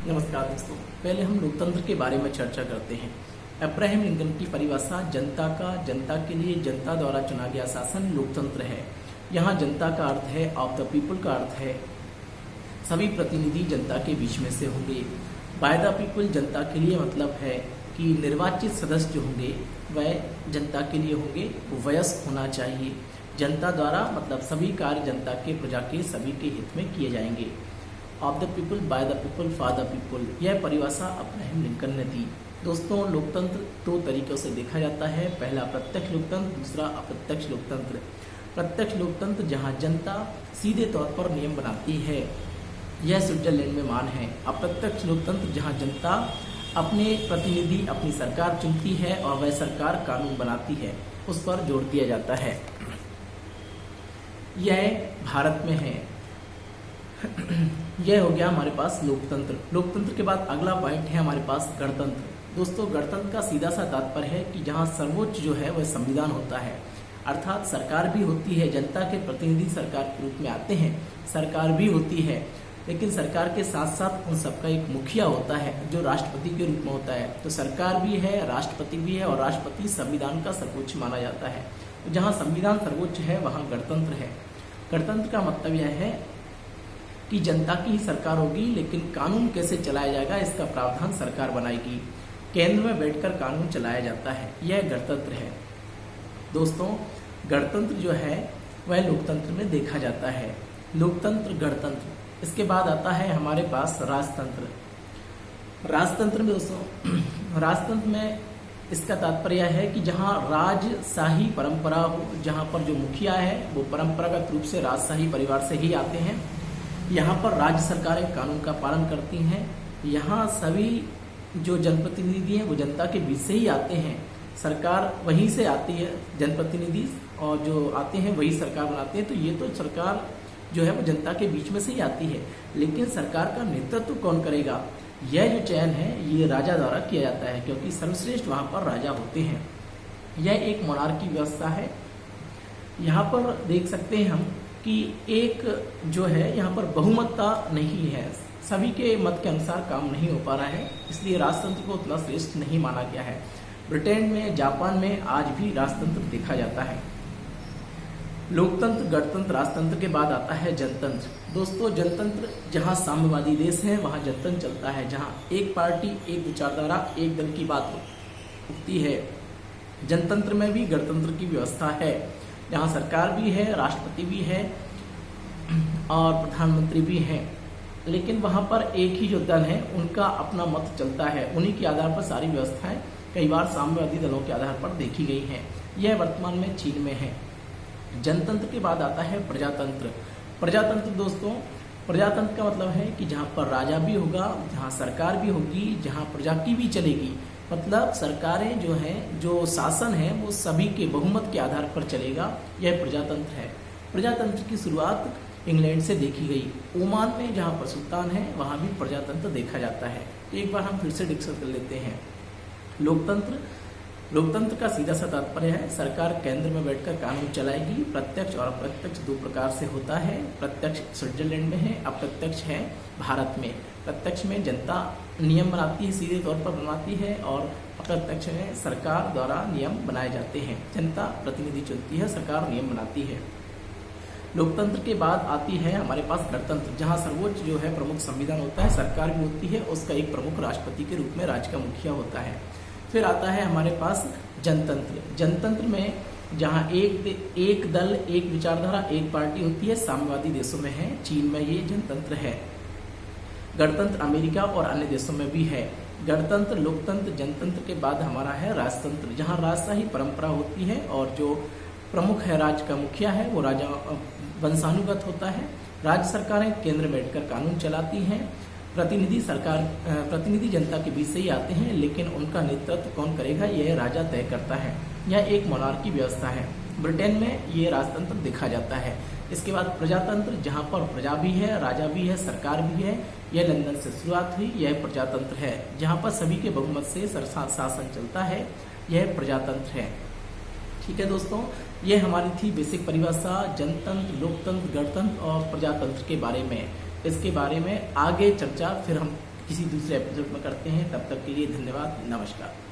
नमस्कार दोस्तों, पहले हम लोकतंत्र के बारे में चर्चा करते हैं। अब्राहम लिंकन की परिभाषा जनता के लिए जनता द्वारा चुना गया शासन लोकतंत्र है। यहाँ जनता का अर्थ है ऑफ द पीपल का अर्थ है सभी प्रतिनिधि जनता के बीच में से होंगे। बाय द पीपल जनता के लिए मतलब है कि निर्वाचित सदस्य जो होंगे वह जनता के लिए होंगे, वयस्क होना चाहिए। जनता द्वारा मतलब सभी कार्य जनता के प्रजा के सभी के हित में किए जाएंगे। Of the people, by the people, for the people, यह परिभाषा अब्राहम लिंकन ने दी। दोस्तों, लोकतंत्र दो तरीकों से देखा जाता है। पहला प्रत्यक्ष लोकतंत्र, दूसरा अप्रत्यक्ष लोकतंत्र। प्रत्यक्ष लोकतंत्र जहां जनता सीधे तौर पर नियम बनाती है, यह स्विट्जरलैंड में मान है। अप्रत्यक्ष लोकतंत्र जहां जनता अपने प्रतिनिधि अपनी सरकार चुनती है और वह सरकार कानून बनाती है, उस पर जोर दिया जाता है। यह भारत में है। यह हो गया हमारे पास लोकतंत्र। लोकतंत्र के बाद अगला पॉइंट है हमारे पास गणतंत्र। दोस्तों, गणतंत्र का सीधा सा तात्पर्य है कि जहां सर्वोच्च जो है वह संविधान होता है, अर्थात सरकार भी होती है, जनता के प्रतिनिधि सरकार के रूप में आते हैं, सरकार भी होती है, लेकिन सरकार के साथ साथ उन सबका एक मुखिया होता है जो राष्ट्रपति के रूप में होता है। तो सरकार भी है, राष्ट्रपति भी है और राष्ट्रपति संविधान का सर्वोच्च माना जाता है। तो जहां संविधान सर्वोच्च है वहां गणतंत्र है। गणतंत्र का मतलब यह है कि जनता की ही सरकार होगी, लेकिन कानून कैसे चलाया जाएगा इसका प्रावधान सरकार बनाएगी। केंद्र में बैठकर कानून चलाया जाता है, यह गणतंत्र है। दोस्तों, गणतंत्र जो है वह लोकतंत्र में देखा जाता है। लोकतंत्र, गणतंत्र। इसके बाद आता है हमारे पास राजतंत्र। राजतंत्र में दोस्तों, राजतंत्र में इसका तात्पर्य है कि जहां राजशाही परंपरा हो, जहां पर जो मुखिया है वो परंपरागत रूप से राजशाही परिवार से ही आते हैं। यहाँ पर राज्य सरकारें कानून का पालन करती हैं। यहाँ सभी जो जनप्रतिनिधि हैं वो जनता के बीच से ही आते हैं, सरकार वहीं से आती है, जनप्रतिनिधि और जो आते हैं वही सरकार बनाते हैं। तो ये तो सरकार जो है वो जनता के बीच में से ही आती है, लेकिन सरकार का नेतृत्व कौन करेगा, यह जो चयन है ये राजा द्वारा किया जाता है, क्योंकि सर्वश्रेष्ठ वहाँ पर राजा होते हैं। यह एक मोनार्की व्यवस्था है। यहाँ पर देख सकते हैं हम कि एक जो है यहाँ पर बहुमतता नहीं है, सभी के मत के अनुसार काम नहीं हो पा रहा है, इसलिए राजतंत्र को उतना श्रेष्ठ नहीं माना गया है। ब्रिटेन में, जापान में आज भी राजतंत्र देखा जाता है। लोकतंत्र, गणतंत्र, राजतंत्र के बाद आता है जनतंत्र। दोस्तों, जनतंत्र जहाँ साम्यवादी देश है वहाँ जनतंत्र चलता है, जहाँ एक पार्टी, एक विचारधारा, एक दल की बात होती है। जनतंत्र में भी गणतंत्र की व्यवस्था है, जहाँ सरकार भी है, राष्ट्रपति भी है और प्रधानमंत्री भी है, लेकिन वहाँ पर एक ही जो दल है उनका अपना मत चलता है, उन्हीं के आधार पर सारी व्यवस्थाएं कई बार साम्यवादी दलों के आधार पर देखी गई हैं। यह वर्तमान में चीन में है। जनतंत्र के बाद आता है प्रजातंत्र। प्रजातंत्र दोस्तों, प्रजातंत्र का मतलब है कि जहाँ पर राजा भी होगा, जहाँ सरकार भी होगी, जहाँ प्रजा की भी चलेगी, मतलब सरकारें जो हैं, जो शासन है वो सभी के बहुमत के आधार पर चलेगा, यह प्रजातंत्र है। प्रजातंत्र की शुरुआत इंग्लैंड से देखी गई। ओमान में जहाँ पर सुल्तान है वहाँ भी प्रजातंत्र देखा जाता है। एक बार हम फिर से डिस्कस कर लेते हैं। लोकतंत्र, लोकतंत्र का सीधा सा तात्पर्य है सरकार केंद्र में बैठकर कानून चलाएगी। प्रत्यक्ष और अप्रत्यक्ष दो प्रकार से होता है। प्रत्यक्ष स्विट्जरलैंड में है, अप्रत्यक्ष है भारत में। प्रत्यक्ष में जनता नियम बनाती है, सीधे तौर पर बनाती है, और अप्रत्यक्ष में सरकार द्वारा नियम बनाए जाते हैं। जनता प्रतिनिधि चुनती है, सरकार नियम बनाती है। लोकतंत्र के बाद आती है हमारे पास गणतंत्र, जहां सर्वोच्च जो है प्रमुख संविधान होता है, सरकार भी होती है, उसका एक प्रमुख राष्ट्रपति के रूप में राज्य का मुखिया होता है। फिर आता है हमारे पास जनतंत्र। जनतंत्र में जहां एक दल, एक विचारधारा, एक पार्टी होती है, साम्यवादी देशों में है, चीन में ये जनतंत्र है। गणतंत्र अमेरिका और अन्य देशों में भी है। गणतंत्र, लोकतंत्र, जनतंत्र के बाद हमारा है राजतंत्र, जहां राजशाही परंपरा होती है और जो प्रमुख है, राज्य का मुखिया है, वो राजा वंशानुगत होता है। राज्य सरकारें केंद्र में बैठकर कानून चलाती हैं। प्रतिनिधि जनता के बीच से ही आते हैं, लेकिन उनका नेतृत्व कौन करेगा यह राजा तय करता है। यह एक मोनार्की व्यवस्था है। ब्रिटेन में ये राजतंत्र देखा जाता है। इसके बाद प्रजातंत्र, जहाँ पर प्रजा भी है, राजा भी है, सरकार भी है, यह लंदन से शुरुआत हुई। यह प्रजातंत्र है, जहाँ पर सभी के बहुमत से शासन चलता है, यह प्रजातंत्र है। ठीक है दोस्तों, ये हमारी थी बेसिक परिभाषा जनतंत्र, लोकतंत्र, गणतंत्र और प्रजातंत्र के बारे में। इसके बारे में आगे चर्चा फिर हम किसी दूसरे एपिसोड में करते हैं। तब तक के लिए धन्यवाद, नमस्कार।